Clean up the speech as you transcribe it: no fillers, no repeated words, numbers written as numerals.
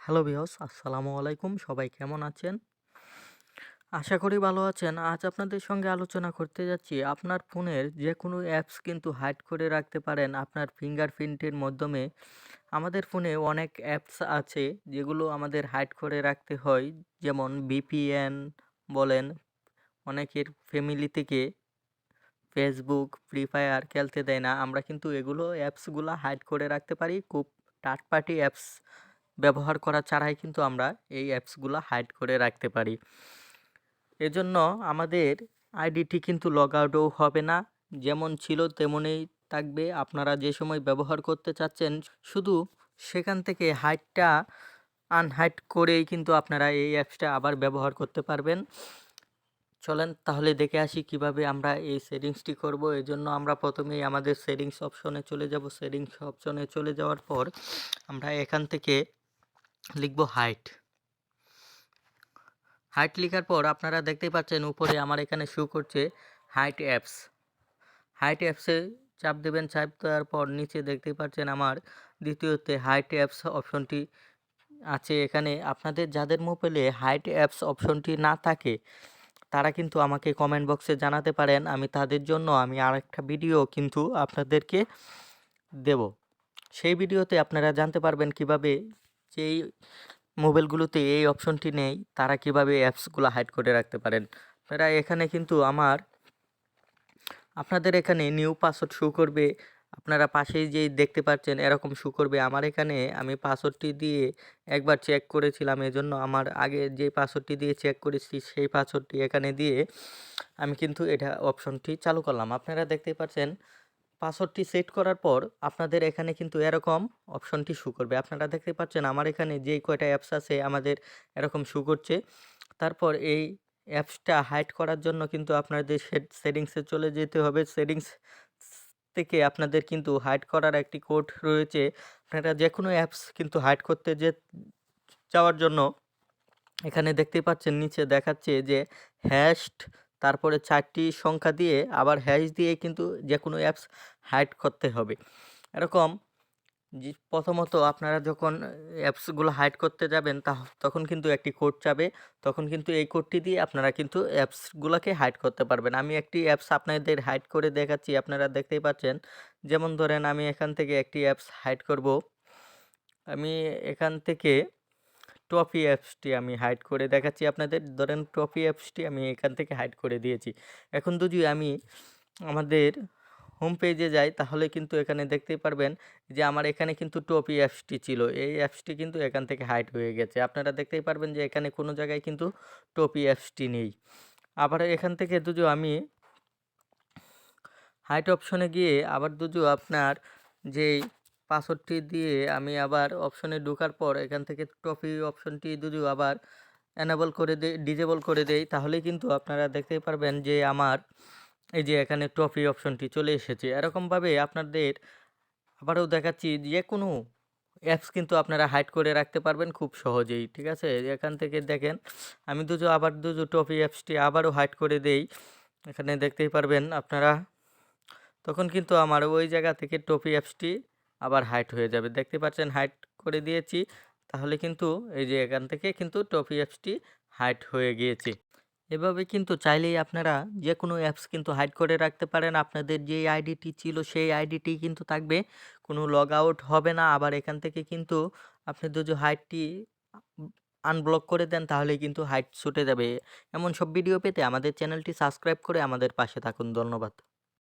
Hello viewers, আসসালামু আলাইকুম। সবাই কেমন আছেন? আশা করি ভালো আছেন। আজ আপনাদের সঙ্গে আলোচনা করতে যাচ্ছি আপনার ফোনের যেকোনো অ্যাপস কিন্তু হাইড করে রাখতে পারেন আপনার ফিঙ্গারপ্রিন্টের মাধ্যমে। আমাদের ফোনে অনেক অ্যাপস আছে যেগুলো আমাদের হাইড করে রাখতে হয়। যেমন VPN বলেন, অনেকের ফ্যামিলি থেকে ফেসবুক, ফ্রি ফায়ার খেলতে দেয় না। আমরা কিন্তু এগুলো অ্যাপসগুলা হাইড করে রাখতে পারি। খুব থার্ড পার্টি অ্যাপস ব্যবহার করা ছাড়াই কিন্তু আমরা এই অ্যাপসগুলা হাইড করে রাখতে পারি। এজন্য আমাদের আইডিটি কিন্তু লগ আউটও হবে না। যেমন ছিল তেমনই থাকবে। আপনারা যে সময় ব্যবহার করতে চাচ্ছেন শুধু সেখান থেকে হাইডটা আনহাইড করেই কিন্তু আপনারা এই অ্যাপসটা আবার ব্যবহার করতে পারবেন। চলেন তাহলে দেখে আসি কিভাবে আমরা এই সেটিংসটি করব। এজন্য আমরা প্রথমেই আমাদের সেটিংস অপশনে চলে যাব। সেটিংস অপশনে চলে যাওয়ার পর আমরা এখান থেকে লিখব হাইড। হাইড লেখার পর আপনারা দেখতেই পাচ্ছেন উপরে আমার এখানে শো করছে হাইড অ্যাপস। হাইড অ্যাপসে চাপ দেবেন। চাপ দেওয়ার পর নিচে দেখতেই পাচ্ছেন আমার দ্বিতীয়তে হাইড অ্যাপস অপশনটি আছে। এখানে আপনাদের যাদের মোবাইলে হাইড অ্যাপস অপশনটি না থাকে তারা কিন্তু আমাকে কমেন্ট বক্সে জানাতে পারেন। আমি তাদের জন্য আরেকটা ভিডিও কিন্তু আপনাদেরকে দেব। সেই ভিডিওতে আপনারা জানতে পারবেন কিভাবে যেই মোবাইলগুলোতে এই অপশনটি নেই তারা কিভাবে অ্যাপসগুলো হাইড করে রাখতে পারেন। আপনারা এখানে কিন্তু আপনাদের এখানে নিউ পাসওয়ার্ড শো করবে। আপনারা পাশেই যেই দেখতে পাচ্ছেন এরকম শো করবে। আমার এখানে আমি পাসওয়ার্ডটি দিয়ে একবার চেক করেছিলাম, এজন্য আমার আগে যে পাসওয়ার্ডটি দিয়ে চেক করেছি সেই পাসওয়ার্ডটি এখানে দিয়ে আমি কিন্তু এটা অপশনটি চালু করলাম। আপনারা দেখতেই পাচ্ছেন পাসওয়ার্ডটি সেট করার পর আপনাদের এখানে কিন্তু এরকম অপশনটি শো করবে। আপনারা দেখতে পাচ্ছেন আমার এখানে যেই কয়টা অ্যাপস আছে আমাদের এরকম শো করছে। তারপর এই অ্যাপসটা হাইড করার জন্য কিন্তু আপনাদের সেটিংসে চলে যেতে হবে। সেটিংস থেকে আপনাদের কিন্তু হাইড করার একটি কোড রয়েছে। আপনারা যেকোনো অ্যাপস কিন্তু হাইড করতে যাওয়ার জন্য এখানে দেখতেই পাচ্ছেন নিচে দেখাচ্ছে যে হ্যাশড, তারপরে 4টি সংখ্যা দিয়ে আবার হ্যাশ দিয়ে কিন্তু যেকোনো অ্যাপস হাইড করতে হবে। এরকম প্রথমত আপনারা যখন অ্যাপসগুলো হাইড করতে যাবেন তখন কিন্তু একটি কোড চাবে। তখন কিন্তু এই কোডটি দিয়ে আপনারা কিন্তু অ্যাপসগুলোকে হাইড করতে পারবেন। আমি একটি অ্যাপস আপনাদের হাইড করে দেখাচ্ছি। আপনারা দেখতেই পাচ্ছেন। যেমন ধরেন আমি এখান থেকে একটি অ্যাপস হাইড করব। আমি এখান থেকে টপি অ্যাপসটি আমি হাইড করে দেখাচ্ছি আপনাদের। ধরেন টপি অ্যাপসটি আমি এখান থেকে হাইড করে দিয়েছি। এখন যদি আমি আমাদের হোম পেজে যাই তাহলে কিন্তু এখানে দেখতেই পারবেন যে আমার এখানে কিন্তু টপি অ্যাপসটি ছিল। এই অ্যাপসটি কিন্তু এখান থেকে হাইড হয়ে গেছে। আপনারা দেখতেই পারবেন যে এখানে কোনো জায়গায় কিন্তু টপি অ্যাপসটি নেই। আবার এখান থেকে যদি আমি হাইড অপশনে গিয়ে আবার আপনার যেই পাসওয়ার্ডটি দিয়ে আমি আবার অপশনে ঢোকার পর এখান থেকে টপি অপশনটি আবার এনেবল করে ডিজেবল করে দেই তাহলে কিন্তু আপনারা দেখতেই পারবেন যে আমার এই যে এখানে টপি অপশনটি চলে এসেছে। এরকমভাবে আপনাদের আবারও দেখাচ্ছি যে কোনো অ্যাপস কিন্তু আপনারা হাইড করে রাখতে পারবেন খুব সহজেই। ঠিক আছে? এখান থেকে দেখেন আমি আবার টপি অ্যাপসটি আবারও হাইড করে দেই। এখানে দেখতেই পারবেন আপনারা। তখন কিন্তু আমার ওই জায়গা থেকে টপি অ্যাপসটি আবার হাইড হয়ে যাবে। দেখতে পাচ্ছেন হাইড করে দিয়েছি। তাহলে কিন্তু এই যে এখান থেকে কিন্তু টপি অ্যাপসটি হাইড হয়ে গিয়েছে। এভাবে কিন্তু চাইলেই আপনারা যেকোনো অ্যাপস কিন্তু হাইড করে রাখতে পারেন। আপনাদের যেই আইডিটি ছিল সেই আইডিটি কিন্তু থাকবে। কোনো লগ আউট হবে না। আবার এখান থেকে কিন্তু আপনি হাইডটি আনব্লক করে দেন তাহলেই কিন্তু হাইড ছুটে যাবে। এমন সব ভিডিও পেতে আমাদের চ্যানেলটি সাবস্ক্রাইব করে আমাদের পাশে থাকুন। ধন্যবাদ।